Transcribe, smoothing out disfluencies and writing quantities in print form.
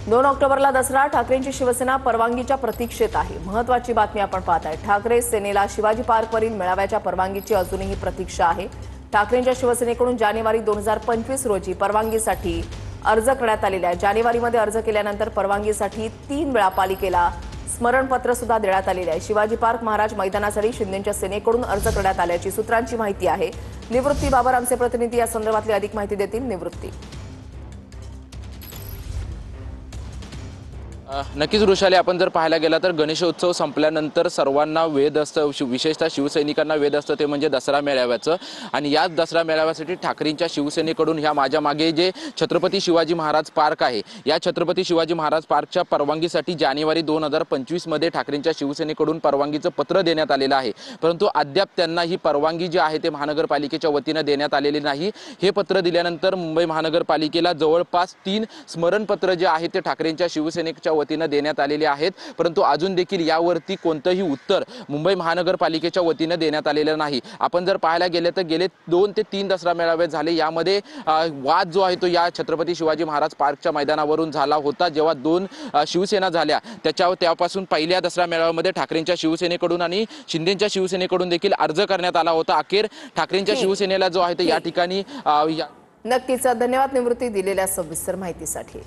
2 ऑक्टोबरला दसरा, ठाकरेंची शिवसेना परवानगीच्या प्रतीक्षेत आहे। महत्त्वाची बातमी आपण पाहताय। ठाकरे सेनेला शिवाजी पार्कवरील मेळाव्याच्या परवानगीची अजूनही प्रतीक्षा आहे। ठाकरेंच्या शिवसेनेकडून जानेवारी 2025 रोजी परवानगीसाठी अर्ज करण्यात आलेला आहे। जानेवारीमध्ये अर्ज केल्यानंतर परवानगीसाठी 3 वेळा पालिकेला स्मरणपत्र सुद्धा देण्यात आलेले आहे। शिवाजी पार्क महाराज मैदानासाठी शिंदेंच्या सेनेकडून अर्ज करण्यात आल्याची सूत्रांची माहिती आहे। निवृत्ती बाबर आमचे प्रतिनिधी या संदर्भातली अधिक माहिती देतील। निवृत्ती। नक्कीच वृषाली, आपण जर पाहायला गेला तर गणेशोत्सव संपल्यानंतर सर्वांना वेध असतं, विशेषतः शिवसैनिकांना वेध असतं ते म्हणजे दसरा मेळाव्याचं। आणि याच दसरा मेळाव्यासाठी ठाकरेंच्या शिवसेनेकडून ह्या माझ्या मागे जे छत्रपती शिवाजी महाराज पार्क आहे, या छत्रपती शिवाजी महाराज पार्कच्या परवानगीसाठी जानेवारी 2025 मध्ये ठाकरेंच्या शिवसेनेकडून परवानगीचं पत्र देण्यात आलेलं आहे। परंतु अद्याप त्यांना ही परवानगी जी आहे ते महानगरपालिकेच्या वतीने देण्यात आलेली नाही। हे पत्र दिल्यानंतर मुंबई महानगरपालिकेला जवळपास 3 स्मरणपत्र जे आहे ते ठाकरेंच्या शिवसेनेच्या वतीने देण्यात आलेले आहेत। परंतु अजून देखील यावरती कोणतेही उत्तर मुंबई महानगरपालिकेच्या वतीने देण्यात आलेलं नाही। आपण जर पाहायला गेले तर गेले 2 ते 3 दसरा मेळावे झाले, यामध्ये वाद जो आहे तो या छत्रपती शिवाजी महाराज पार्कच्या मैदानावरून झाला होता। जेव्हा 2 शिवसेना झाल्या त्यापासून पहिल्या दसरा मेळाव्यामध्ये ठाकरेंच्या शिवसेनेकडून आणि शिंदेंच्या शिवसेनेकडून देखील अर्ज करण्यात आला होता। अखेर ठाकरेंच्या शिवसेनेला जो आहे तो या ठिकाणी नक्कीच धन्यवाद निवृत्ती दिलेल्या सविस्तर माहितीसाठी।